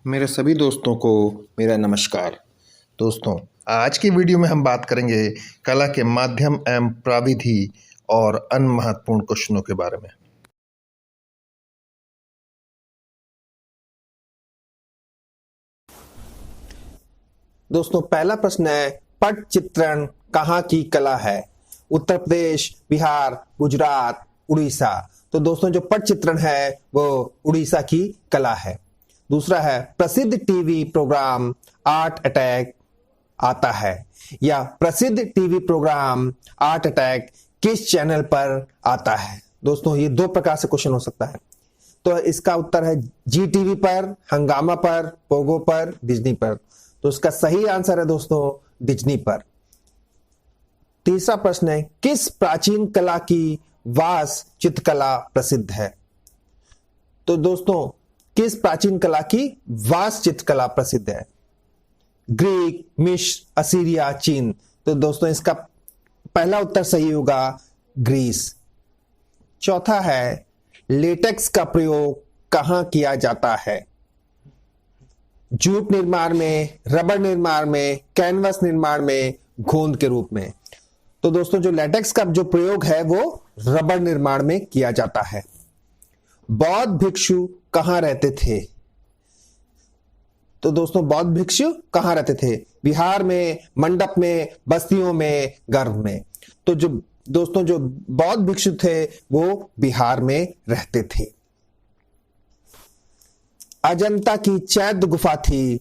मेरे सभी दोस्तों को मेरा नमस्कार। दोस्तों, आज की वीडियो में हम बात करेंगे कला के माध्यम एवं प्रविधि और अन्य महत्वपूर्ण क्वेश्चनों के बारे में। दोस्तों, पहला प्रश्न है, पट चित्रण कहाँ की कला है? उत्तर प्रदेश, बिहार, गुजरात, उड़ीसा। तो दोस्तों, जो पट चित्रण है वो उड़ीसा की कला है। दूसरा है, प्रसिद्ध टीवी प्रोग्राम आर्ट अटैक आता है, या प्रसिद्ध टीवी प्रोग्राम आर्ट अटैक किस चैनल पर आता है? दोस्तों, ये दो प्रकार से क्वेश्चन हो सकता है। तो इसका उत्तर है जी टीवी पर, हंगामा पर, पोगो पर, डिज्नी पर। तो इसका सही आंसर है दोस्तों डिज्नी पर। तीसरा प्रश्न है, किस प्राचीन कला की वास चित्रकला प्रसिद्ध है? तो दोस्तों, किस प्राचीन कला की वास चित्रकला प्रसिद्ध है? ग्रीक, मिस्र, असीरिया, चीन। तो दोस्तों, इसका पहला उत्तर सही होगा ग्रीस। चौथा है, लेटेक्स का प्रयोग कहां किया जाता है? जूट निर्माण में, रबर निर्माण में, कैनवस निर्माण में, गोंद के रूप में। तो दोस्तों, जो लेटेक्स का जो प्रयोग है वो रबर निर्माण में किया जाता है। बौद्ध भिक्षु कहां रहते थे? तो दोस्तों, बौद्ध भिक्षु कहां रहते थे? बिहार में, मंडप में, बस्तियों में, गर्भ में। तो जो दोस्तों, जो बौद्ध भिक्षु थे वो बिहार में रहते थे। अजंता की चैत्य गुफा थी।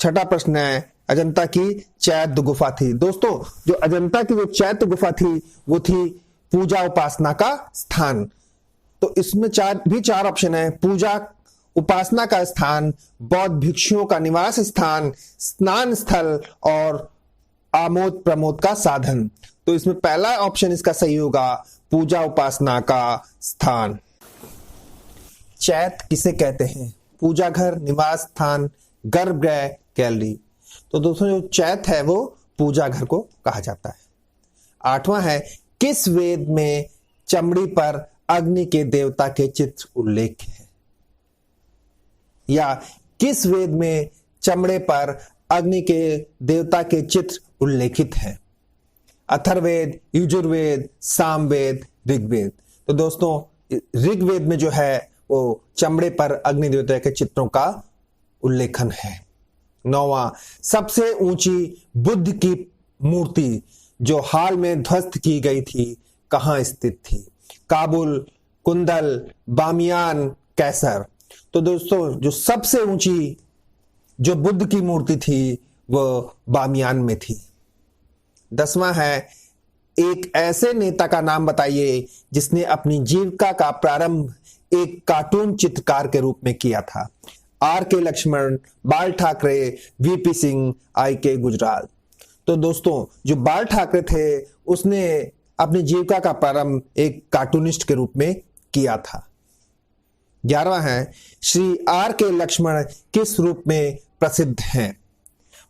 छठा प्रश्न है, अजंता की चैत्य गुफा थी। दोस्तों, जो अजंता की जो चैत्य गुफा थी वो थी पूजा उपासना का स्थान। तो इसमें चार ऑप्शन है। पूजा उपासना का स्थान, बौद्ध भिक्षुओं का निवास स्थान, स्नान स्थल और आमोद प्रमोद का साधन। तो इसमें पहला ऑप्शन इसका सही होगा, पूजा उपासना का स्थान। चैत्य किसे कहते हैं? पूजा घर, निवास स्थान, गर्भगृह, गैलरी। तो दोस्तों, जो चैत्य है वो पूजा घर को कहा जाता है। आठवां है, किस वेद में चमड़ी पर अग्नि के देवता के चित्र उल्लेख है? या किस वेद में चमड़े पर अग्नि के देवता के चित्र उल्लेखित है? अथर्ववेद, यजुर्वेद, सामवेद, ऋग्वेद। तो दोस्तों, ऋग्वेद में जो है वो चमड़े पर अग्नि देवता के चित्रों का उल्लेखन है। नौवां, सबसे ऊंची बुद्ध की मूर्ति जो हाल में ध्वस्त की गई थी कहां स्थित थी? काबुल, कुंदल, बामियान, कैसर। तो दोस्तों, जो सबसे ऊंची जो बुद्ध की मूर्ति थी वो बामियान में थी। 10वां है, एक ऐसे नेता का नाम बताइए जिसने अपनी जीविका का प्रारंभ एक कार्टून चित्रकार के रूप में किया था। आर के लक्ष्मण, बाल ठाकरे, वीपी सिंह, आई के गुजराल। तो दोस्तों, जो बाल ठाकरे थे उसने अपनी जीविका का प्रारंभ एक कार्टूनिस्ट के रूप में किया था। 11वां है, श्री आर के लक्ष्मण किस रूप में प्रसिद्ध हैं?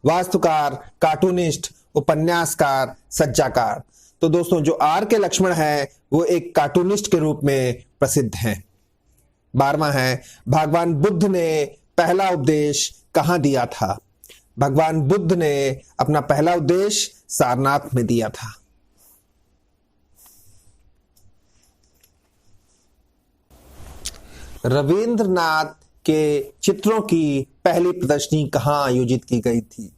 वास्तुकार, कार्टूनिस्ट, उपन्यासकार, सज्जाकार। तो दोस्तों, जो आर के लक्ष्मण है वो एक कार्टूनिस्ट के रूप में प्रसिद्ध हैं। 12वां है, भगवान बुद्ध ने पहला उपदेश कहां दिया था? भगवान बुद्ध ने अपना पहला उपदेश सारनाथ में दिया था। रविंद्रनाथ के चित्रों की पहली प्रदर्शनी कहां आयोजित की गई थी?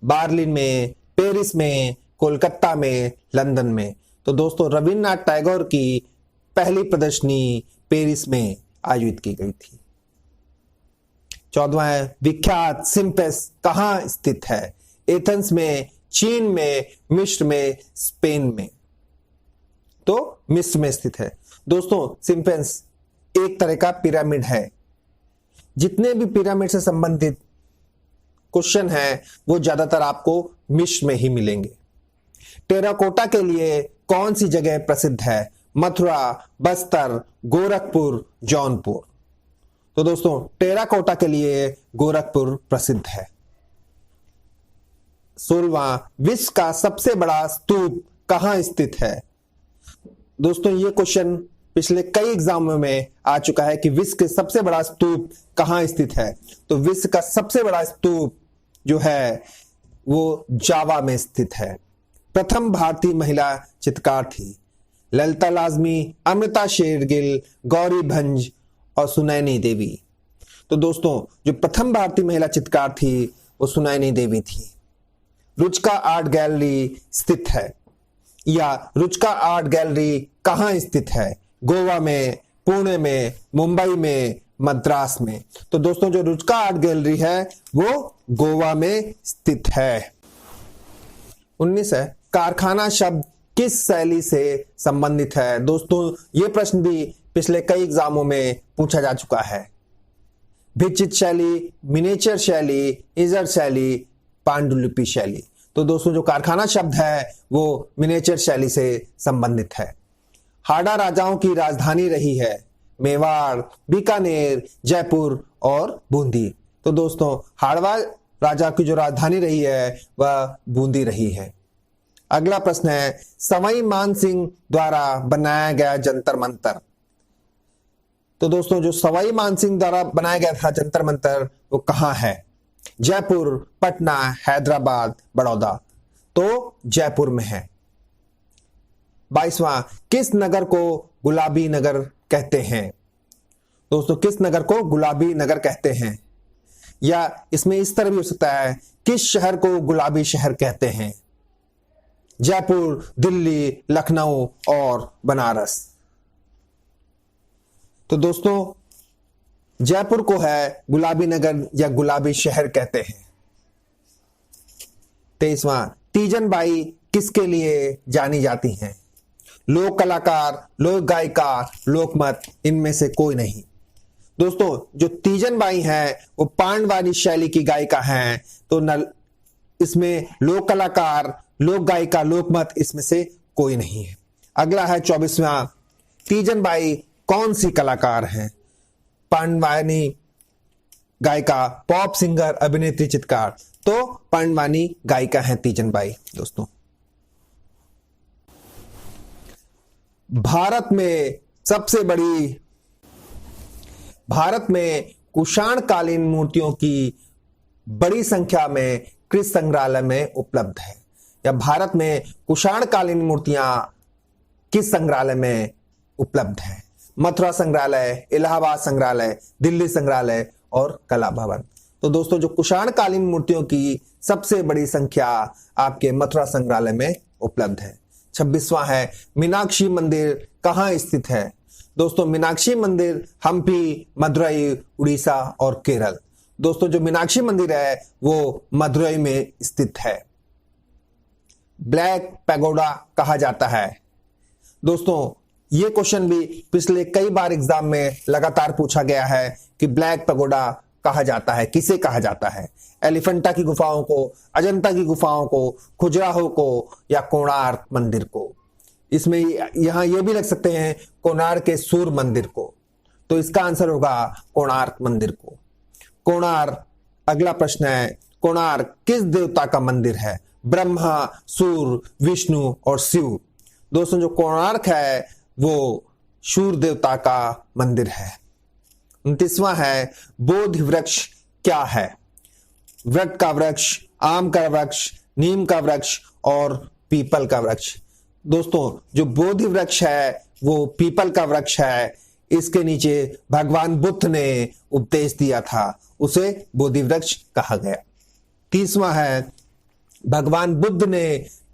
बर्लिन में, पेरिस में, कोलकाता में, लंदन में। तो दोस्तों, रविंद्रनाथ टैगोर की पहली प्रदर्शनी पेरिस में आयोजित की गई थी। 14वां है, विख्यात सिम्प्लेक्स कहां स्थित है? एथेंस में, चीन में, मिस्र में, स्पेन में। तो मिस्र में स्थित है। दोस्तों, सिम्प्लेक्स एक तरह का पिरामिड है। जितने भी पिरामिड से संबंधित क्वेश्चन है वो ज्यादातर आपको मिस्र में ही मिलेंगे। टेराकोटा के लिए कौन सी जगह प्रसिद्ध है? मथुरा, बस्तर, गोरखपुर, जौनपुर। तो दोस्तों, टेराकोटा के लिए गोरखपुर प्रसिद्ध है। 16वां, विश्व का सबसे बड़ा स्तूप कहां स्थित है? दोस्तों, ये क्वेश्चन पिछले कई एग्जामों में आ चुका है कि विश्व के सबसे बड़ा स्तूप कहाँ स्थित है। तो विश्व का सबसे बड़ा स्तूप जो है वो जावा में स्थित है। प्रथम भारतीय महिला चित्रकार थी ललिता लाजमी, अमृता शेरगिल, गौरी भंज और सुनैनी देवी। तो दोस्तों जो प्रथम भारतीय महिला चित्रकार थी वो सुनैनी देवी थी। रुचिका आर्ट गैलरी स्थित है, या रुचिका आर्ट गैलरी कहाँ स्थित है? गोवा में, पुणे में, मुंबई में, मद्रास में। तो दोस्तों जो रुचिका आर्ट गैलरी है वो गोवा में स्थित है। 19 है, कारखाना शब्द किस शैली से संबंधित है? दोस्तों ये प्रश्न भी पिछले कई एग्जामों में पूछा जा चुका है। भित्चित शैली, मिनिएचर शैली, इजर शैली, पांडुलिपि शैली। तो दोस्तों जो कारखाना शब्द है वो मिनिएचर शैली से संबंधित है। हाड़ा राजाओं की राजधानी रही है मेवाड़, बीकानेर, जयपुर और बूंदी। तो दोस्तों हाड़वा राजा की जो राजधानी रही है वह बूंदी रही है। अगला प्रश्न है, सवाई मान सिंह द्वारा बनाया गया जंतर मंतर। तो दोस्तों जो सवाई मान सिंह द्वारा बनाया गया था जंतर मंतर वो कहाँ है? जयपुर, पटना, हैदराबाद, बड़ौदा। तो जयपुर में है। 22वां, किस नगर को गुलाबी नगर कहते हैं? दोस्तों किस नगर को गुलाबी नगर कहते हैं? या इसमें इस तरह भी हो सकता है, किस शहर को गुलाबी शहर कहते हैं? जयपुर, दिल्ली, लखनऊ और बनारस। तो दोस्तों जयपुर को है गुलाबी नगर या गुलाबी शहर कहते हैं। 23वां, तीजन बाई किसके लिए जानी जाती हैं? लोक कलाकार, लोक गायिका, लोकमत, इनमें से कोई नहीं। दोस्तों जो तीजन बाई हैं वो पांडवानी शैली की गायिका हैं। तो इसमें लोक कलाकार, लोक गायिका, लोकमत इसमें से कोई नहीं है। अगला है 24वां, तीजन बाई कौन सी कलाकार हैं? पांडवानी गायिका, पॉप सिंगर, अभिनेत्री, चित्रकार। तो पांडवानी गायिका हैं तीजन बाई। दोस्तों भारत में कुषाण कालीन मूर्तियों की बड़ी संख्या में किस संग्रहालय में उपलब्ध है? या भारत में कुषाण कालीन मूर्तियां किस संग्रहालय में उपलब्ध है? मथुरा संग्रहालय, इलाहाबाद संग्रहालय, दिल्ली संग्रहालय और कला भवन। तो दोस्तों जो कुषाण कालीन मूर्तियों की सबसे बड़ी संख्या आपके मथुरा संग्रहालय में उपलब्ध है। 26वां है, मीनाक्षी मंदिर कहाँ स्थित है? दोस्तों मीनाक्षी मंदिर हम्पी, मदुरई, उड़ीसा और केरल। दोस्तों जो मीनाक्षी मंदिर है वो मदुरई में स्थित है। ब्लैक पैगोडा कहा जाता है? दोस्तों ये क्वेश्चन भी पिछले कई बार एग्जाम में लगातार पूछा गया है कि ब्लैक पैगोडा कहा जाता है, किसे कहा जाता है? एलिफेंटा की गुफाओं को, अजंता की गुफाओं को, खजुराहो को या कोणार्क मंदिर को? इसमें यहां ये भी लग सकते हैं कोणार्क के सूर्य मंदिर को। तो इसका आंसर होगा कोणार्क मंदिर को। कोणार्क, अगला प्रश्न है, कोणार्क किस देवता का मंदिर है? ब्रह्मा, सूर्य, विष्णु और शिव। दोस्तों जो कोणार्क है वो सूर्य देवता का मंदिर है। 29वां है, बोधि वृक्ष क्या है? वट का वृक्ष, आम का वृक्ष, नीम का वृक्ष और पीपल का वृक्ष। दोस्तों जो बोधि वृक्ष है वो पीपल का वृक्ष है। इसके नीचे भगवान बुद्ध ने उपदेश दिया था, उसे बोधि वृक्ष कहा गया। 30वां है, भगवान बुद्ध ने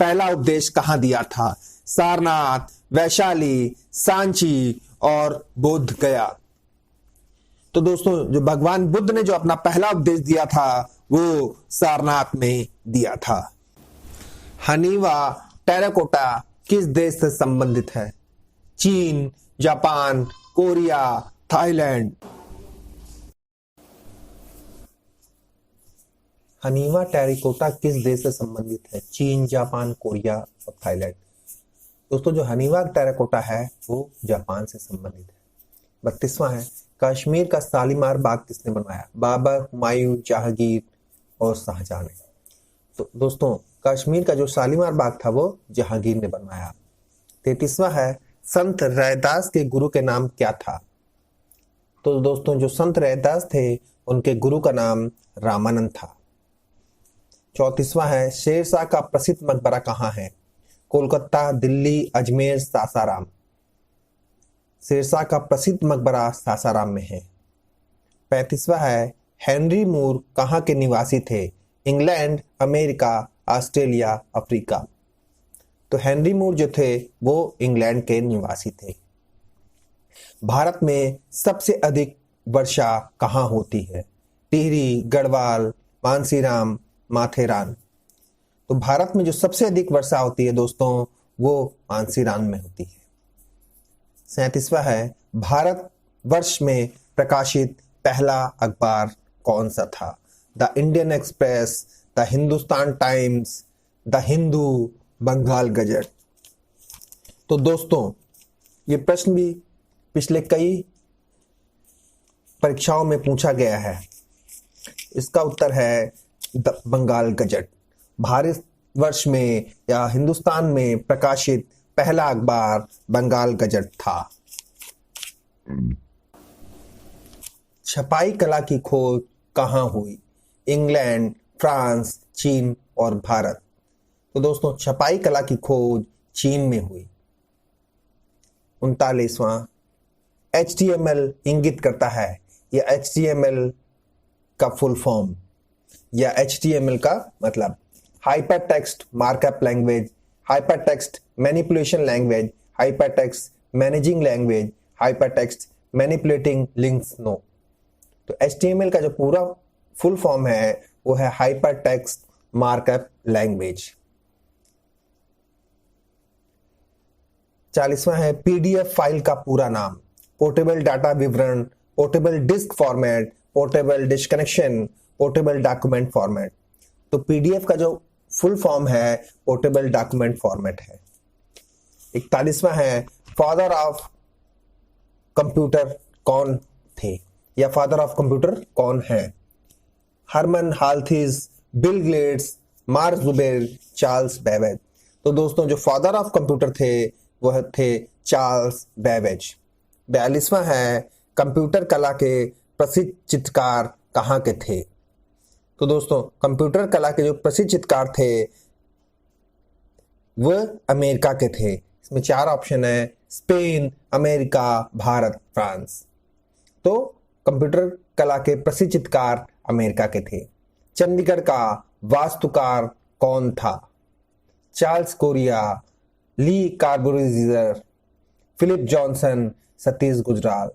पहला उपदेश कहां दिया था? सारनाथ, वैशाली, सांची और बोध गया। तो दोस्तों जो भगवान बुद्ध ने जो अपना पहला उपदेश दिया था वो सारनाथ में दिया था। हनीवा टेराकोटा किस देश से संबंधित है? चीन, जापान, कोरिया, थाईलैंड। हनीवा टेराकोटा किस देश से संबंधित है? चीन, जापान, कोरिया और थाईलैंड। दोस्तों जो हनीवा टेराकोटा है वो जापान से संबंधित है। 32वां है, कश्मीर का शालीमार बाग किसने बनवाया? बाबर, हुमायूं, जहांगीर और शाहजहां ने। तो दोस्तों कश्मीर का जो शालीमार बाग था वो जहांगीर ने बनवाया। 33वां है, संत रैदास के गुरु के नाम क्या था? तो दोस्तों जो संत रैदास थे उनके गुरु का नाम रामानंद था। 34वां है, शेरशाह का प्रसिद्ध मकबरा कहाँ है? कोलकाता, दिल्ली, अजमेर, सासाराम। शेरशाह का प्रसिद्ध मकबरा सासाराम में है। 35वां है, हेनरी मूर कहाँ के निवासी थे? England, America, Australia, Africa. तो हेनरी मूर जो थे वो इंग्लैंड के निवासी थे। भारत में सबसे अधिक वर्षा कहाँ होती है? टिहरी, गढ़वाल, मानसीराम, माथेरान। तो भारत में जो सबसे अधिक वर्षा होती है दोस्तों वो मानसीराम में होती है। 37वां है, भारत वर्ष में प्रकाशित पहला अखबार कौन सा था? The Indian Express, the Hindustan Times, the Hindu, Bengal Gazette. तो दोस्तों ये प्रश्न भी पिछले कई परीक्षाओं में पूछा गया है। इसका उत्तर है द बंगाल गजट। भारत वर्ष में या हिंदुस्तान में प्रकाशित पहला अखबार बंगाल गजट था। छपाई कला की खोज कहाँ हुई? इंग्लैंड, फ्रांस, चीन और भारत। तो दोस्तों छपाई कला की खोज चीन में हुई। 39वां, HTML इंगित करता है या HTML का फुल फॉर्म या HTML का मतलब hyper text markup language, hyper text manipulation language, hyper text managing language, hyper text manipulating links no. तो HTML का जो पूरा फुल फॉर्म है वो है हाइपर टेक्स्ट मार्कअप लैंग्वेज। 40वां है, PDF फाइल का पूरा नाम? पोर्टेबल डाटा विवरण, portable disk format, portable disconnection, portable document format. तो PDF का जो फुल फॉर्म है पोर्टेबल डॉक्यूमेंट फॉर्मेट है। 41वां है, फादर ऑफ कंप्यूटर कौन थे या फादर ऑफ कंप्यूटर कौन है? Herman Hollerith, Bill Gates, Mark Zuckerberg, Charles Babbage. तो दोस्तों जो फादर ऑफ कंप्यूटर थे वह थे चार्ल्स बेबेज। 42वां है, कंप्यूटर कला के प्रसिद्ध चित्रकार कहाँ के थे? तो दोस्तों कंप्यूटर कला के जो प्रसिद्ध चित्रकार थे वह अमेरिका के थे। इसमें 4 ऑप्शन है, स्पेन, अमेरिका, भारत, फ्रांस। तो कंप्यूटर कला के प्रसिद्ध चित्रकार अमेरिका के थे। चंडीगढ़ का वास्तुकार कौन था? चार्ल्स कोरिया, ली कार्बोरिजर, फिलिप जॉनसन, सतीश गुजराल।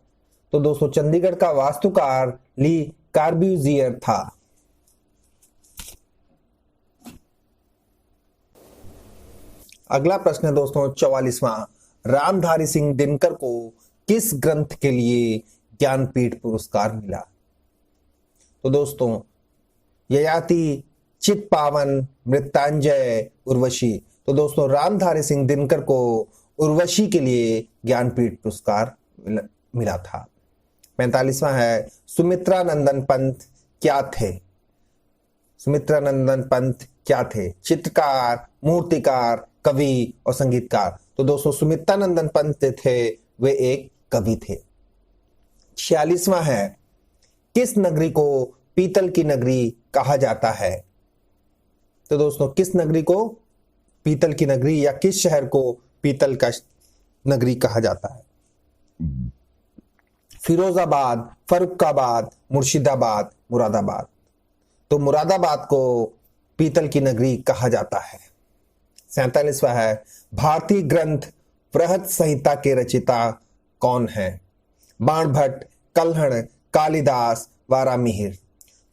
तो दोस्तों चंडीगढ़ का वास्तुकार ली कार्ब्यूजियर था। अगला प्रश्न है दोस्तों 44वां, रामधारी सिंह दिनकर को किस ग्रंथ के लिए ज्ञानपीठ पुरस्कार मिला? तो दोस्तों ययाति, चित्पावन, मृत्युंजय, उर्वशी। तो दोस्तों रामधारी सिंह दिनकर को उर्वशी के लिए ज्ञानपीठ पुरस्कार मिला था। 45वां है, सुमित्रा नंदन पंत क्या थे? सुमित्रा नंदन पंत क्या थे? चित्रकार, मूर्तिकार, कवि और संगीतकार। तो दोस्तों सुमित्रा नंदन पंत थे वे एक कवि थे। 46वां है, किस नगरी को पीतल की नगरी कहा जाता है? तो दोस्तों किस नगरी को पीतल की नगरी या किस शहर को पीतल का नगरी कहा जाता है? फिरोजाबाद, फर्रुखाबाद, मुर्शिदाबाद, मुरादाबाद। तो मुरादाबाद को पीतल की नगरी कहा जाता है। 47वां है, भारतीय ग्रंथ बृहत संहिता के रचयिता कौन है? बाणभट्ट, कल्हण, कालिदास, वारामिहिर।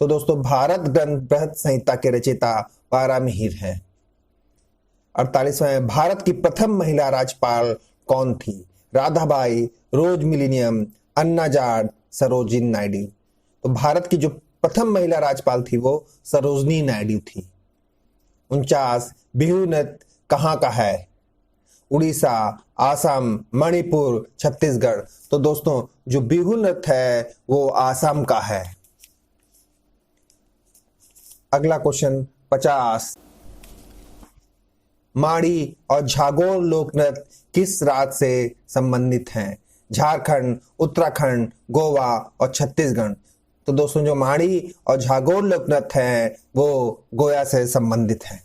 तो दोस्तों भारत ग्रंथ बृहत संहिता के रचयिता वारामिहिर हैं। 48वां है, भारत की प्रथम महिला राज्यपाल कौन थी? राधाबाई, रोज मिलेनियम, अन्ना जाट, सरोजिनी नायडू। तो भारत की जो प्रथम महिला राज्यपाल थी वो सरोजिनी नायडू थी। 49, बिहू नृत्य कहाँ का है? उड़ीसा, आसाम, मणिपुर, छत्तीसगढ़। तो दोस्तों जो बिहू नृत्य है वो आसाम का है। अगला क्वेश्चन 50, माड़ी और झागोर लोकनृत्य किस राज्य से संबंधित हैं? झारखंड, उत्तराखंड, गोवा और छत्तीसगढ़। तो दोस्तों जो माड़ी और झागोर लोकनृत्य हैं वो गोवा से संबंधित हैं।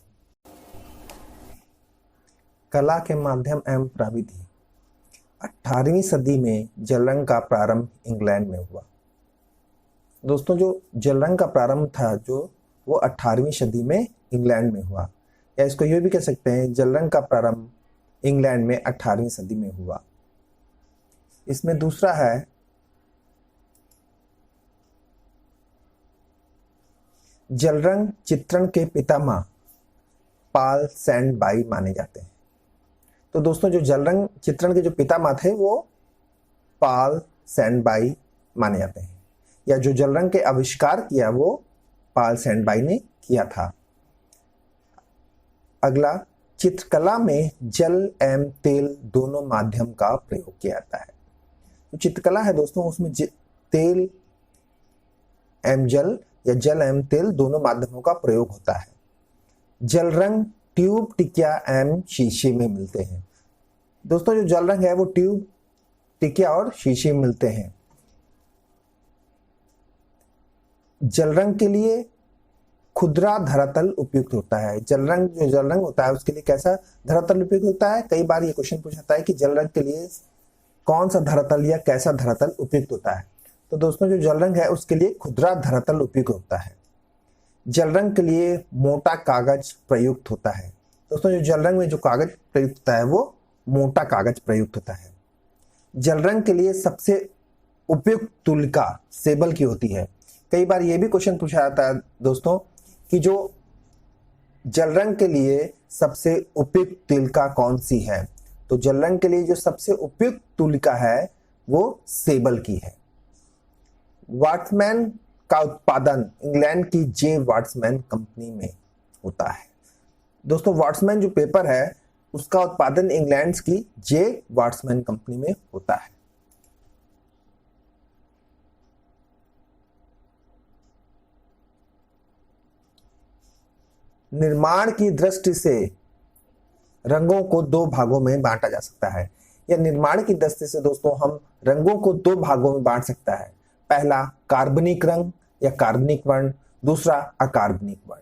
कला के माध्यम एवं प्रविधि। 18वीं सदी में जल रंग का प्रारंभ इंग्लैंड में हुआ। दोस्तों जो जल रंग का प्रारंभ था जो वो 18वीं सदी में इंग्लैंड में हुआ, या इसको ये भी कह सकते हैं जल रंग का प्रारंभ इंग्लैंड में 18वीं सदी में हुआ। इसमें दूसरा है जल रंग चित्रण के पितामह पाल सैंड बाई माने जाते हैं। तो दोस्तों जो जल रंग चित्रण के जो पितामह थे वो पाल सैंड बाई माने जाते हैं, या जो जल रंग के आविष्कार किया वो पाल सैंड बाई ने किया था। अगला, चित्रकला में जल एवं तेल दोनों माध्यम का प्रयोग किया जाता है। तो चित्रकला है दोस्तों उसमें तेल एवं जल या जल एवं तेल दोनों माध्यमों का प्रयोग होता है। जल रंग ट्यूब, टिकिया एवं शीशे में मिलते हैं। दोस्तों जो जल रंग है वो ट्यूब, टिकिया और शीशे में मिलते हैं। जल रंग के लिए खुदरा धरातल उपयुक्त होता है। जल रंग होता है उसके लिए कैसा धरातल उपयुक्त होता है? कई बार ये क्वेश्चन पूछा है कि जल रंग के लिए कौन सा धरातल या कैसा धरातल उपयुक्त होता है। तो दोस्तों जो जल रंग है उसके लिए खुदरा धरातल उपयुक्त होता है। जल रंग के लिए मोटा कागज प्रयुक्त होता है। दोस्तों जो जल रंग में जो कागज प्रयुक्त होता है वो मोटा कागज प्रयुक्त होता है। जल रंग के लिए सबसे उपयुक्त तुलिका सेबल की होती है। कई बार ये भी क्वेश्चन पूछा जाता है दोस्तों कि जो जल रंग के लिए सबसे उपयुक्त तुलिका कौन सी है? तो जल रंग के लिए जो सबसे उपयुक्त तुलिका है वो सेबल की है। वाटरमैन का उत्पादन इंग्लैंड की जे वाटरमैन कंपनी में होता है। दोस्तों वाटरमैन जो पेपर है उसका उत्पादन इंग्लैंड की जे वाटरमैन कंपनी में होता है। निर्माण की दृष्टि से रंगों को दो भागों में बांटा जा सकता है, या निर्माण की दृष्टि से दोस्तों हम रंगों को दो भागों में बांट सकता है। पहला कार्बनिक रंग या कार्बनिक वर्ण, दूसरा अकार्बनिक वर्ण।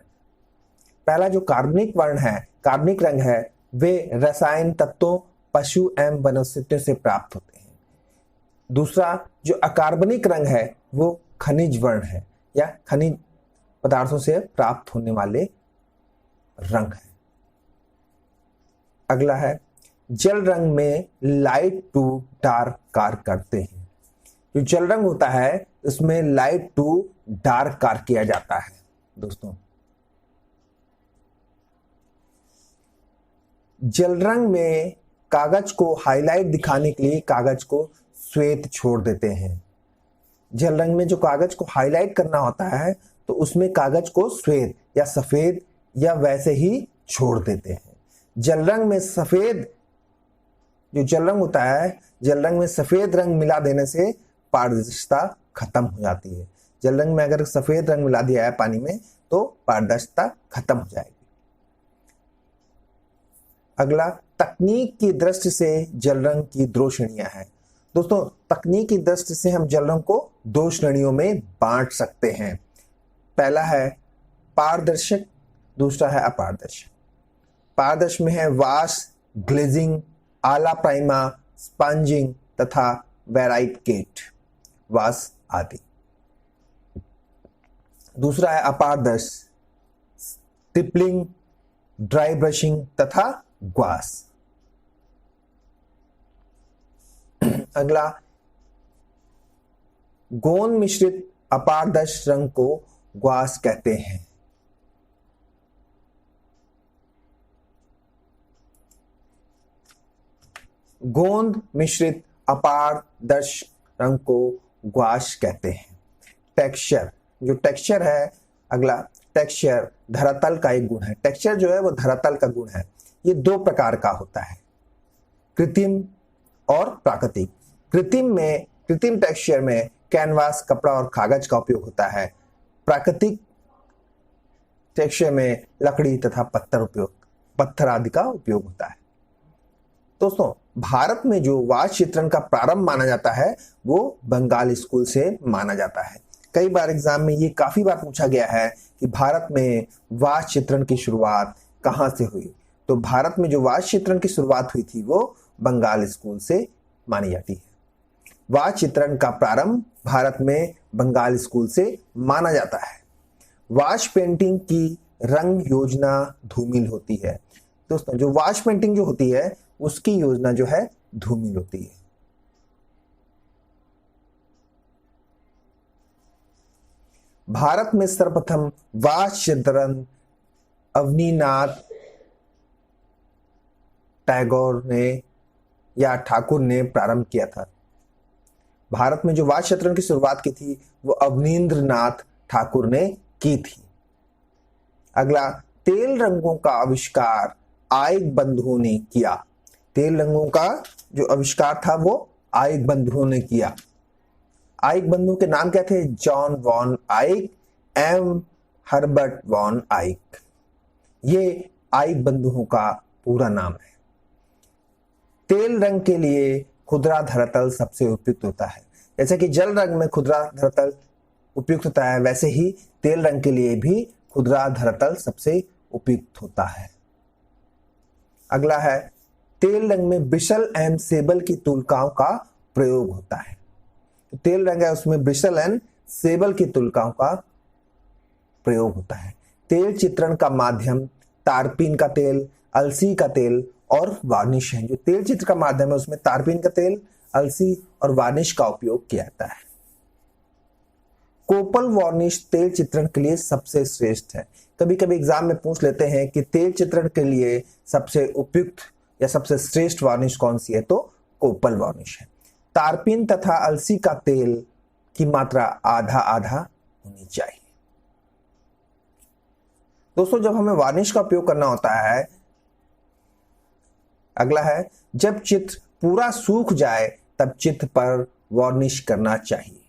पहला जो कार्बनिक रंग है वे रसायन तत्वों, पशु एवं वनस्पतियों से प्राप्त होते हैं। दूसरा जो अकार्बनिक रंग है वो खनिज वर्ण है या खनिज पदार्थों से प्राप्त होने वाले रंग है। अगला है जल रंग में लाइट टू डार्क कार्य करते हैं। जो जल रंग होता है उसमें लाइट टू डार्क कार्य किया जाता है। दोस्तों जल रंग में कागज को हाईलाइट दिखाने के लिए कागज को श्वेत छोड़ देते हैं। जल रंग में जो कागज को हाईलाइट करना होता है तो उसमें कागज को श्वेत या सफेद या वैसे ही छोड़ देते हैं। जल रंग में सफेद जो जल रंग होता है, जल रंग में सफेद रंग मिला देने से पारदर्शिता खत्म हो जाती है। जल रंग में अगर सफेद रंग मिला दिया है पानी में तो पारदर्शिता खत्म हो जाएगी। अगला, तकनीक की दृष्टि से जल रंग की दो श्रेणियां हैं। दोस्तों तकनीक की दृष्टि से हम जल रंग को दो श्रेणियों में बांट सकते हैं। पहला है पारदर्शक, दूसरा है अपारदर्शक। पारदर्शक में है वाश, ग्लेजिंग, आला प्राइमा, स्पंजिंग तथा वेराइकेट वाश आदि। दूसरा है अपारदर्शक, स्टिपलिंग, ड्राई ब्रशिंग तथा ग्वास। अगला, गोंद मिश्रित अपारदर्शक रंग को ग्वास कहते हैं। गोंद मिश्रित अपारदर्शक रंग को ग्वाश कहते हैं। टेक्सचर, जो टेक्सचर है, अगला टेक्सचर धरातल का एक गुण है। टेक्सचर जो है वो धरातल का गुण है। ये दो प्रकार का होता है, कृत्रिम और प्राकृतिक। कृत्रिम टेक्सचर में कैनवास, कपड़ा और कागज का उपयोग होता है। प्राकृतिक टेक्सचर में लकड़ी तथा पत्थर उपयोग पत्थर आदि का उपयोग होता है। दोस्तों, भारत में जो वाच चित्रण का प्रारंभ माना जाता है वो बंगाल स्कूल से माना जाता है। कई बार एग्जाम में ये काफी बार पूछा गया है कि भारत में वाच चित्रण की शुरुआत कहाँ से हुई। तो भारत में जो वाच चित्रण की शुरुआत हुई थी वो बंगाल स्कूल से मानी जाती है। वाच चित्रण का प्रारंभ भारत में बंगाल स्कूल से माना जाता है। वाच पेंटिंग की रंग योजना धूमिल होती है। दोस्तों, जो वाच पेंटिंग जो होती है उसकी योजना जो है धूमिल होती है। भारत में सर्वप्रथम वाच चित्रण अवनीनाथ टैगोर ने या ठाकुर ने प्रारंभ किया था। भारत में जो वाच चित्रण की शुरुआत की थी वो अवनींद्रनाथ ठाकुर ने की थी। अगला, तेल रंगों का आविष्कार आयग बंधुओं ने किया। तेल रंगों का जो आविष्कार था वो आयग बंधुओं ने किया। आयग बंधुओं के नाम क्या थे? जॉन वॉन आइक, एम हर्बर्ट वॉन आइक। ये आयग बंधुओं का पूरा नाम है। तेल रंग के लिए खुदरा धरातल सबसे उपयुक्त होता है। जैसे कि जल रंग में खुदरा धरातल उपयुक्त होता है, वैसे ही तेल रंग के लिए भी खुदरा धरातल सबसे उपयुक्त होता है। अगला है, तेल रंग में ब्रिसल एंड सेबल की तुलकाओं का प्रयोग होता है। तो तेल रंग है उसमें ब्रिसल एंड सेबल की तुलकाओं का प्रयोग होता है। तेल चित्रण का माध्यम तारपीन का तेल, अलसी का तेल और वार्निश है। जो तेल चित्र का माध्यम है उसमें तारपीन का तेल, अलसी और वार्निश का उपयोग किया जाता है। कोपल वार्निश तेल चित्रण के लिए सबसे श्रेष्ठ है। कभी कभी एग्जाम में पूछ लेते हैं कि तेल चित्रण के लिए सबसे उपयुक्त या सबसे श्रेष्ठ वार्निश कौन सी है, तो कोपल वार्निश है। तारपीन तथा अलसी का तेल की मात्रा आधा आधा होनी चाहिए। दोस्तों, जब हमें वार्निश का उपयोग करना होता है, अगला है, जब चित्र पूरा सूख जाए तब चित्र पर वार्निश करना चाहिए।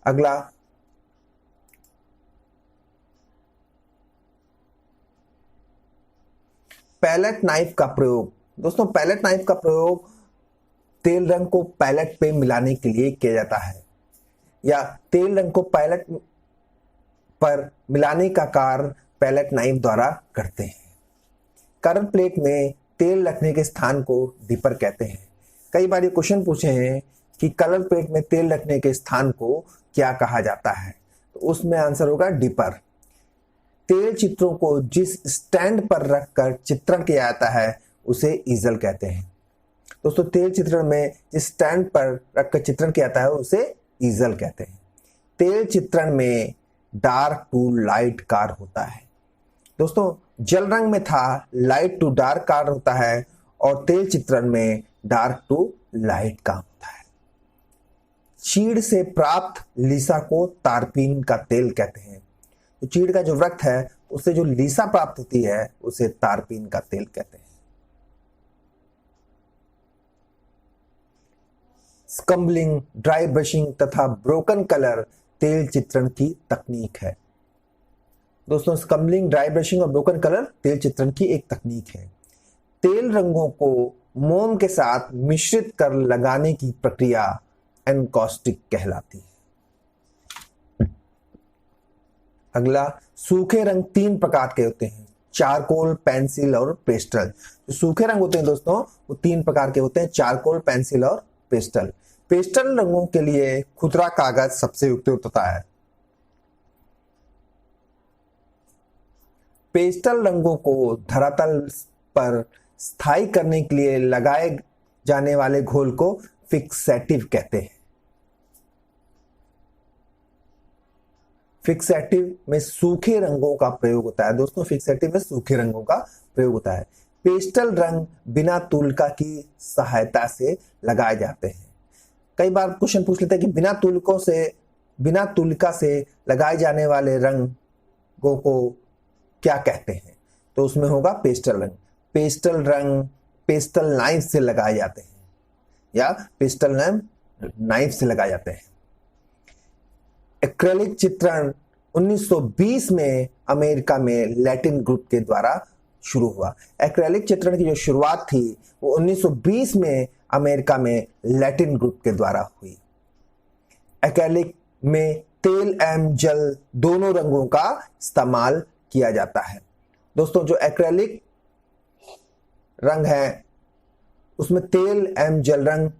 अगला, पैलेट नाइफ का प्रयोग। दोस्तों, पैलेट नाइफ का प्रयोग तेल रंग को पैलेट पे मिलाने के लिए किया जाता है, या तेल रंग को पैलेट पर मिलाने का कार्य पैलेट नाइफ द्वारा करते हैं। कलर प्लेट में तेल रखने के स्थान को डिपर कहते हैं। कई बार ये क्वेश्चन पूछे हैं कि कलर प्लेट में तेल रखने के स्थान को क्या कहा जाता है, तो उसमें आंसर होगा डिपर। तेल चित्रों को जिस स्टैंड पर रखकर चित्रण किया जाता है उसे ईजल कहते हैं। दोस्तों, तेल चित्रण में जिस स्टैंड पर रखकर चित्रण किया जाता है उसे ईजल कहते हैं। तेल चित्रण में डार्क टू लाइट कार्य होता है। दोस्तों, जल रंग में था लाइट टू डार्क कार्य होता है और तेल चित्रण में डार्क टू लाइट का होता है। चीड़ से प्राप्त लीसा को तारपीन का तेल कहते हैं। तो चीड़ का जो वृक्ष है उससे जो लीसा प्राप्त होती है उसे तारपीन का तेल कहते हैं। स्कम्बलिंग, ड्राई ब्रशिंग तथा ब्रोकन कलर तेल चित्रण की तकनीक है। दोस्तों, स्कम्बलिंग, ड्राई ब्रशिंग और ब्रोकन कलर तेल चित्रण की एक तकनीक है। तेल रंगों को मोम के साथ मिश्रित कर लगाने की प्रक्रिया एनकॉस्टिक कहलाती है। अगला, सूखे रंग 3 प्रकार के होते हैं, चारकोल, पेंसिल और पेस्टल। जो सूखे रंग होते हैं दोस्तों वो 3 प्रकार के होते हैं, चारकोल, पेंसिल और पेस्टल। पेस्टल रंगों के लिए खुदरा कागज सबसे उपयुक्त होता है। पेस्टल रंगों को धरातल पर स्थायी करने के लिए लगाए जाने वाले घोल को फिक्सेटिव कहते हैं। फिक्सेटिव में सूखे रंगों का प्रयोग होता है। दोस्तों, फिक्सेटिव में सूखे रंगों का प्रयोग होता है। पेस्टल रंग बिना तुलका की सहायता से लगाए जाते हैं। कई बार क्वेश्चन पूछ लेते हैं कि बिना तुलका से लगाए जाने वाले रंगों को क्या कहते हैं, तो उसमें होगा पेस्टल रंग। पेस्टल रंग पेस्टल नाइफ से लगाए जाते हैं या पेस्टल नाइफ से लगाए जाते हैं। एक्रेलिक चित्रण 1920 में अमेरिका में लैटिन ग्रुप के द्वारा शुरू हुआ। एक्रेलिक चित्रण की जो शुरुआत थी वो 1920 में अमेरिका में लैटिन ग्रुप के द्वारा हुई। एक्रेलिक में तेल एवं जल दोनों रंगों का इस्तेमाल किया जाता है। दोस्तों, जो एक्रेलिक रंग है उसमें तेल एवं जल रंग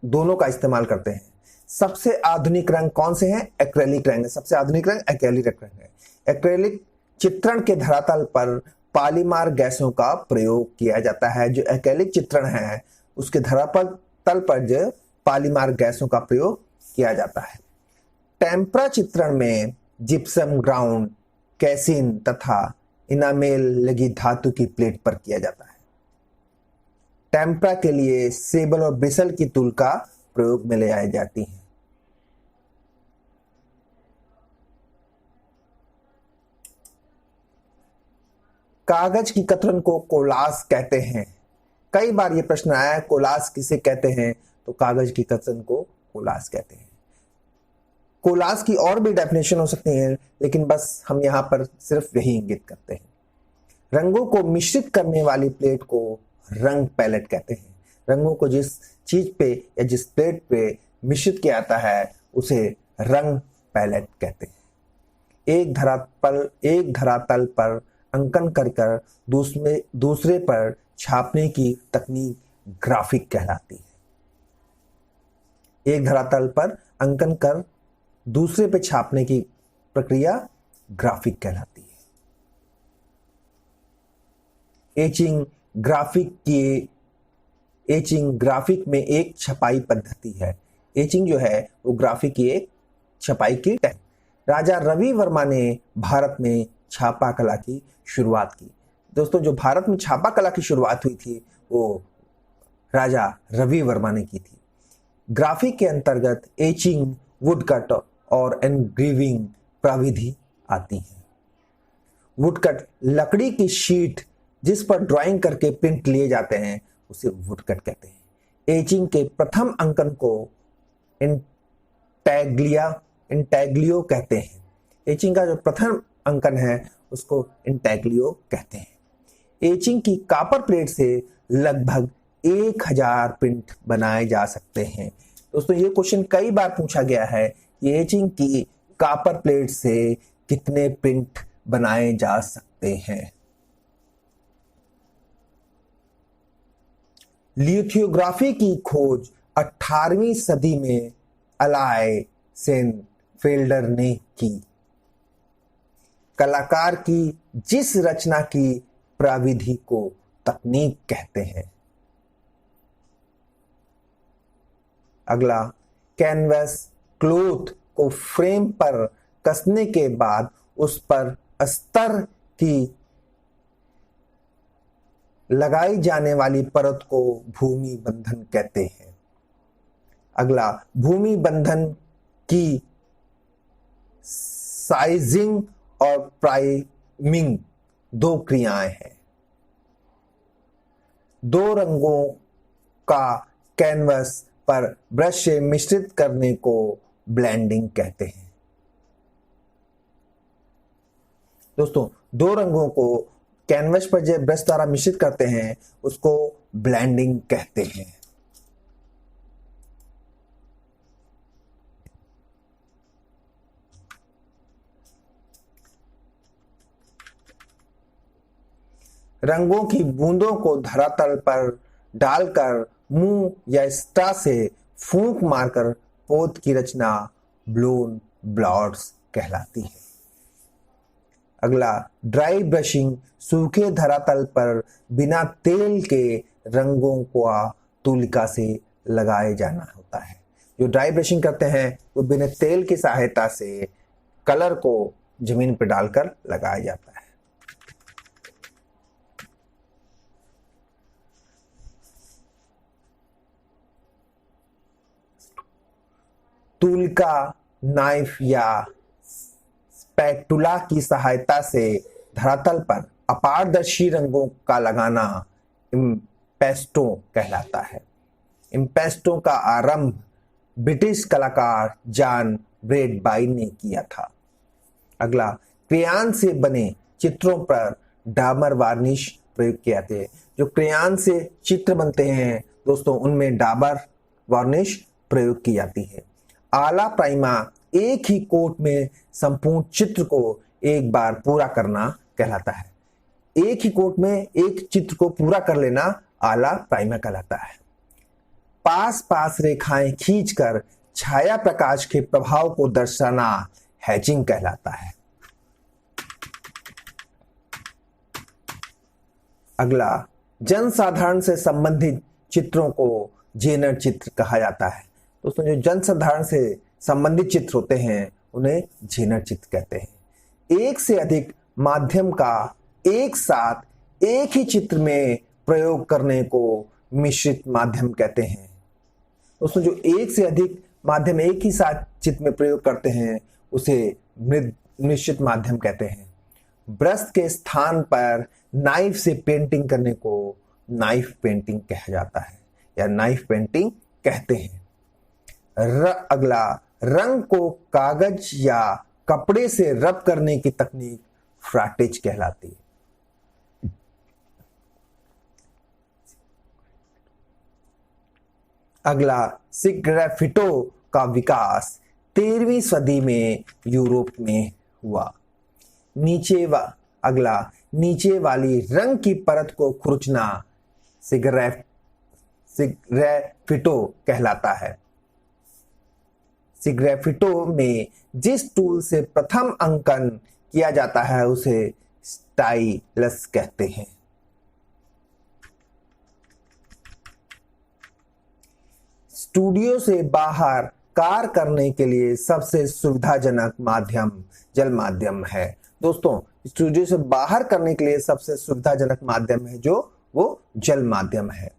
दोनों का इस्तेमाल करते हैं। सबसे आधुनिक रंग कौन से हैं? एक्रेलिक रंग है। सबसे आधुनिक रंग एक्रेलिक रंग है। एक्रेलिक चित्रण के धरातल पर पॉलीमर गैसों का प्रयोग किया जाता है। जो एक्रेलिक चित्रण है उसके धरातल पर जो पॉलीमर गैसों का प्रयोग किया जाता है। टेम्परा चित्रण में जिप्सम ग्राउंड, कैसिन तथा इनामेल लगी धातु की प्लेट पर किया जाता है। टेम्परा के लिए सेबल और ब्रिसल की तूल का प्रयोग में ले आई जाती है। कागज की कतरन को कोलास कहते हैं। कई बार यह प्रश्न आया है, कोलास किसे कहते हैं? तो कागज की कतरन को कोलास कहते हैं। कोलास की और भी डेफिनेशन हो सकती है, लेकिन बस हम यहां पर सिर्फ यही इंगित करते हैं। रंगों को मिश्रित करने वाली प्लेट को रंग पैलेट कहते हैं। रंगों को जिस चीज पे या जिस प्लेट पे मिश्रित किया जाता है उसे रंग पैलेट कहते हैं। एक धरातल पर अंकन कर दूसरे पर छापने की तकनीक ग्राफिक कहलाती है। एक धरातल पर अंकन कर दूसरे पे छापने की प्रक्रिया ग्राफिक कहलाती है। एचिंग ग्राफिक में एक छपाई पद्धति है। एचिंग जो है वो ग्राफिक की एक छपाई की टेक्निक। राजा रवि वर्मा ने भारत में छापा कला की शुरुआत की। दोस्तों, जो भारत में छापा कला की शुरुआत हुई थी वो राजा रवि वर्मा ने की थी। ग्राफिक के अंतर्गत एचिंग, वुडकट और एनग्रेविंग प्रविधि आती है। वुडकट लकड़ी की शीट जिस पर ड्राइंग करके प्रिंट लिए जाते हैं उसे वुडकट कहते हैं। एचिंग के प्रथम अंकन को इंटैग्लियो कहते हैं। एचिंग का जो प्रथम अंकन है उसको इंटैग्लियो कहते हैं। एचिंग की कॉपर प्लेट से लगभग 1000 प्रिंट बनाए जा सकते हैं। दोस्तों, ये क्वेश्चन कई बार पूछा गया है कि एचिंग की कॉपर प्लेट से कितने प्रिंट बनाए जा सकते हैं। लिथोग्राफी की खोज 18वीं सदी में अलायसेनफेल्डर ने की। कलाकार की जिस रचना की प्रविधि को तकनीक कहते हैं। अगला, कैनवस क्लॉथ को फ्रेम पर कसने के बाद उस पर अस्तर की लगाई जाने वाली परत को भूमि बंधन कहते हैं। अगला, भूमि बंधन की साइजिंग और प्राइमिंग दो क्रियाएं हैं। दो रंगों का कैनवस पर ब्रश से मिश्रित करने को ब्लेंडिंग कहते हैं। दोस्तों, दो रंगों को कैनवस पर जब ब्रश द्वारा मिश्रित करते हैं उसको ब्लेंडिंग कहते हैं। रंगों की बूंदों को धरातल पर डालकर मुंह या स्ट्रा से फूंक मारकर पोत की रचना ब्लोन ब्लॉट्स कहलाती है। अगला, ड्राई ब्रशिंग सूखे धरातल पर बिना तेल के रंगों को तुलिका से लगाए जाना होता है। जो ड्राई ब्रशिंग करते हैं वो बिना तेल की सहायता से कलर को जमीन पर डालकर लगाया जाता है। तुलिका, नाइफ या स्पैटुला की सहायता से धरातल पर अपारदर्शी रंगों का लगाना इम्पेस्टो कहलाता है। इम्पेस्टो का आरंभ ब्रिटिश कलाकार जॉन ब्रैडबाई ने किया था। अगला, क्रेयॉन से बने चित्रों पर डामर वार्निश प्रयोग किए जाते हैं। जो क्रेयॉन से चित्र बनते हैं दोस्तों, उनमें डाबर वार्निश प्रयोग की जाती है। आला प्राइमा एक ही कोट में संपूर्ण चित्र को एक बार पूरा करना कहलाता है। एक ही कोट में एक चित्र को पूरा कर लेना आला प्राइमा कहलाता है। पास पास रेखाएं खींचकर छाया प्रकाश के प्रभाव को दर्शाना हैचिंग कहलाता है। अगला, जनसाधारण से संबंधित चित्रों को जेनर चित्र कहा जाता है। दोस्तों, जो जनसाधारण से संबंधित चित्र होते हैं उन्हें जेनर चित्र कहते हैं। एक से अधिक माध्यम का एक साथ एक ही चित्र में प्रयोग करने को मिश्रित माध्यम कहते हैं। दोस्तों, जो एक से अधिक माध्यम एक ही साथ चित्र में प्रयोग करते हैं उसे मिश्रित माध्यम कहते हैं। ब्रश के स्थान पर नाइफ से पेंटिंग करने को नाइफ पेंटिंग कहा जाता है या नाइफ पेंटिंग कहते हैं। अगला, रंग को कागज या कपड़े से रब करने की तकनीक फ्राटेज कहलाती है। अगला, सिग्राफिटो का विकास 13वीं सदी में यूरोप में हुआ। अगला, नीचे वाली रंग की परत को खुरचना सिग्राफिटो कहलाता है। सिग्राफिटो में जिस टूल से प्रथम अंकन किया जाता है उसे स्टाइलस कहते हैं। स्टूडियो से बाहर कार्य करने के लिए सबसे सुविधाजनक माध्यम जल माध्यम है। दोस्तों, स्टूडियो से बाहर करने के लिए सबसे सुविधाजनक माध्यम है जो वो जल माध्यम है।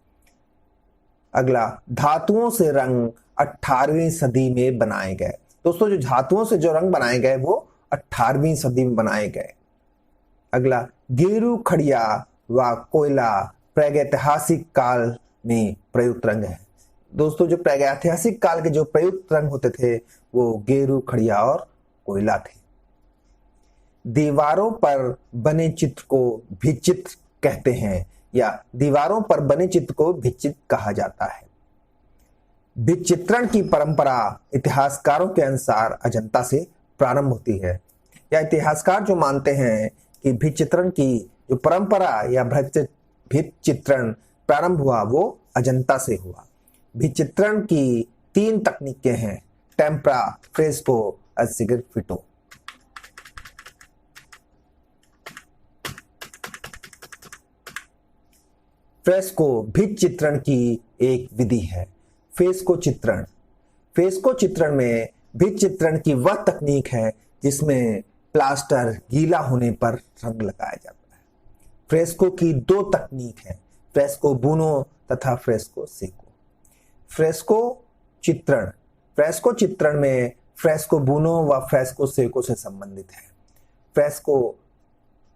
अगला, धातुओं से रंग 18वीं सदी में बनाए गए। दोस्तों, जो धातुओं से जो रंग बनाए गए वो 18वीं सदी में बनाए गए। अगला, गेरू खड़िया व कोयला प्रागैतिहासिक काल में प्रयुक्त रंग है। दोस्तों, जो प्रागैतिहासिक काल के जो प्रयुक्त रंग होते थे वो गेरू खड़िया और कोयला थे। दीवारों पर बने चित्र को भित्तिचित्र कहते हैं या दीवारों पर बने चित्र को भित्तिचित्र कहा जाता है। भित्तिचित्रण की परंपरा इतिहासकारों के अनुसार अजंता से प्रारंभ होती है, या इतिहासकार जो मानते हैं कि भित्तिचित्रण की जो परंपरा या भित्तिचित्रण प्रारंभ हुआ वो अजंता से हुआ। भित्तिचित्रण की 3 तकनीकें हैं, टेम्परा, फ्रेस्को और सिग्राफिटो। फ्रेस्को भित्तिचित्रण की एक विधि है। फ्रेस्को चित्रण में भित्तिचित्रण की वह तकनीक है जिसमें प्लास्टर गीला होने पर रंग लगाया जाता है। फ्रेस्को की 2 तकनीक है, फ्रेस्को बुनो तथा फ्रेस्को सेको। फ्रेस्को चित्रण में फ्रेस्को बुनो व फ्रेस्को सेको से संबंधित है। फ्रेस्को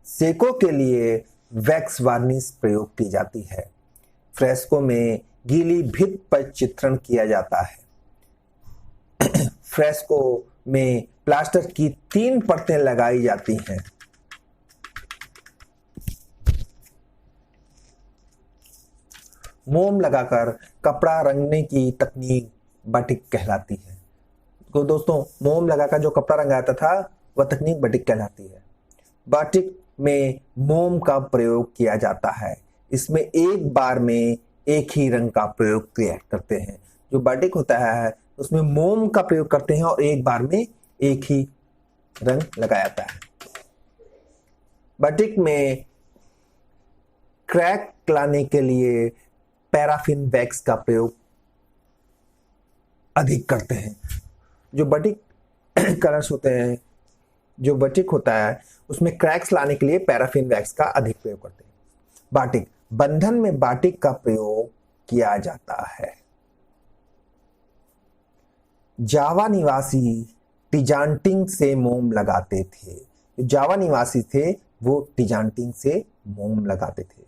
सेको के लिए वैक्स वार्निश प्रयोग की जाती है। फ्रेस्को में गीली भित्ति पर चित्रण किया जाता है। फ्रेस्को में प्लास्टर की 3 परतें लगाई जाती हैं। मोम लगाकर कपड़ा रंगने की तकनीक बाटिक कहलाती है। तो दोस्तों, मोम लगाकर जो कपड़ा रंगाता था वह तकनीक बाटिक कहलाती है। बाटिक में मोम का प्रयोग किया जाता है। इसमें एक बार में एक ही रंग का प्रयोग करते हैं। जो बाटिक होता है उसमें मोम का प्रयोग करते हैं और एक बार में एक ही रंग लगाया जाता है। बाटिक में क्रैक लाने के लिए पैराफिन वैक्स का प्रयोग अधिक करते हैं। जो बाटिक कलर्स होते हैं, जो बाटिक होता है उसमें क्रैक्स लाने के लिए पैराफिन वैक्स का अधिक प्रयोग करते हैं। बाटिक बंधन में बाटिक का प्रयोग किया जाता है। जावा निवासी टिजांटिंग से मोम लगाते थे। जो जावा निवासी थे वो टिजांटिंग से मोम लगाते थे।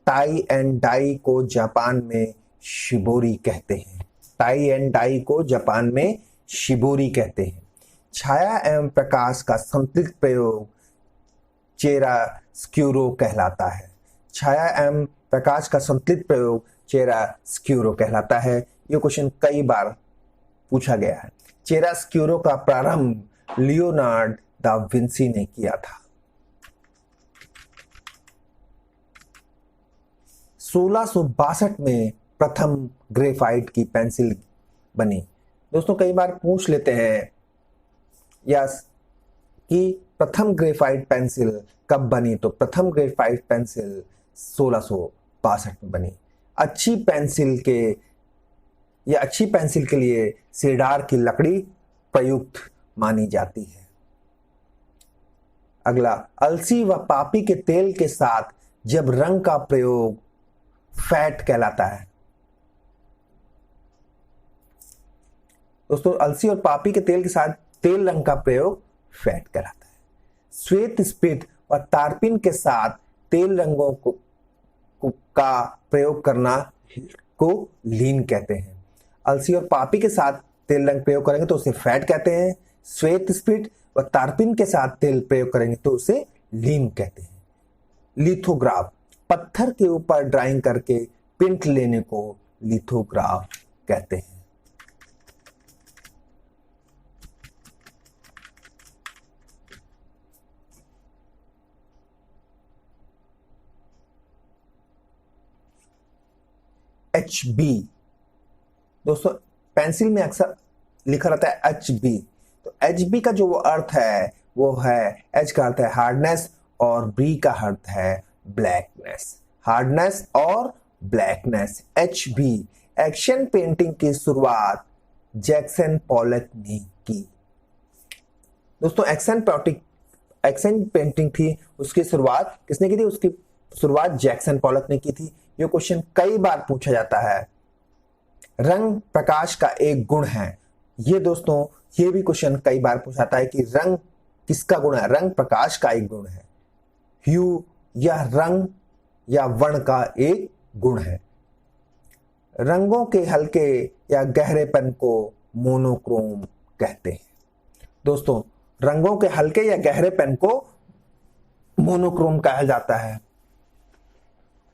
टाई एंड डाई को जापान में शिबोरी कहते हैं। टाई एंड डाई को जापान में शिबोरी कहते हैं। छाया एवं प्रकाश का संतुलित प्रयोग चिरोस्क्यूरो कहलाता है। छाया एवं प्रकाश का संतुलित प्रयोग चिरोस्क्यूरो कहलाता है। ये क्वेश्चन कई बार पूछा गया है। चिरोस्क्यूरो का प्रारंभ लियोनार्ड दा विंसी ने किया था। 1662 में प्रथम ग्रेफाइट की पेंसिल बनी। दोस्तों कई बार पूछ लेते हैं यस कि प्रथम ग्रेफाइट पेंसिल कब बनी, तो प्रथम ग्रेफाइट पेंसिल 1662 में बनी। अच्छी पेंसिल के लिए सेडार की लकड़ी प्रयुक्त मानी जाती है। अगला, अलसी व पापी के तेल के साथ जब रंग का प्रयोग फैट कहलाता है। दोस्तों अलसी और पापी के तेल के साथ तेल रंग का प्रयोग फैट कहलाता है। श्वेत स्फीत और तारपीन के साथ तेल रंगों का प्रयोग करना को लीन कहते हैं। अलसी और पापी के साथ तेल रंग प्रयोग करेंगे तो उसे फैट कहते हैं। श्वेत स्फीत और तारपीन के साथ तेल प्रयोग करेंगे तो उसे लीन कहते हैं। लिथोग्राफ, पत्थर के ऊपर ड्राइंग करके प्रिंट लेने को लिथोग्राफ कहते हैं। HB, दोस्तों पेंसिल में अक्सर लिखा रहता है HB, तो HB का जो वो अर्थ है वो है, H का अर्थ है हार्डनेस और B का अर्थ है ब्लैकनेस। हार्डनेस और ब्लैकनेस। HB। एक्शन पेंटिंग की शुरुआत जैक्सन पॉलक ने की। दोस्तों एक्शन पेंटिंग थी, उसकी शुरुआत किसने की थी? उसकी शुरुआत जैक्सन पॉलक ने की थी। ये क्वेश्चन कई बार पूछा जाता है। रंग प्रकाश का एक गुण है। ये दोस्तों ये भी क्वेश्चन कई बार पूछा जाता है कि रंग किसका गुण है? रंग प्रकाश का एक गुण है। ह्यू यह रंग या वर्ण का एक गुण है। रंगों के हल्के या गहरेपन को मोनोक्रोम कहते हैं। दोस्तों रंगों के हल्के या गहरेपन को मोनोक्रोम कहा जाता है।